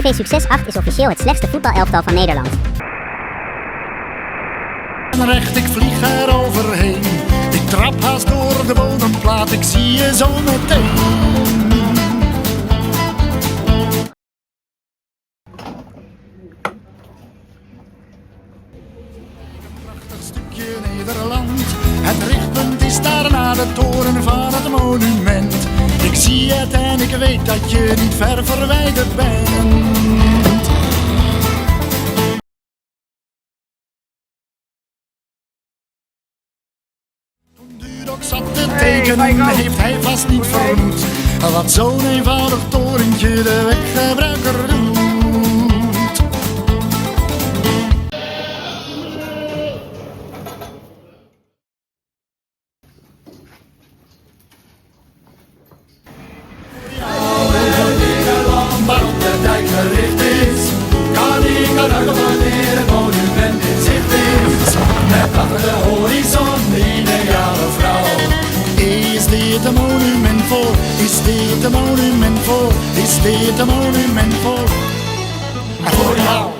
TV Succes 8 is officieel het slechtste voetbalelftal van Nederland. En recht, ik vlieg er overheen. Ik trap haast door de bodemplaat, ik zie je zo meteen. Een prachtig stukje Nederland. Het richtpunt is daar naar de toren van het monument. Ik zie het en ik weet dat je niet ver verwijderd bent. Toen Dudok zat te tekenen, heeft hij vast niet vermoed wat zo'n eenvoudig torentje de weggebruiker doet. Waarop de dijk gericht is, kan ik ruiken wanneer het monument in zicht is. Met achter de horizon ideale vrouw. Is dit een monument voor? Is dit een monument voor? Is dit een monument voor? Voor jou.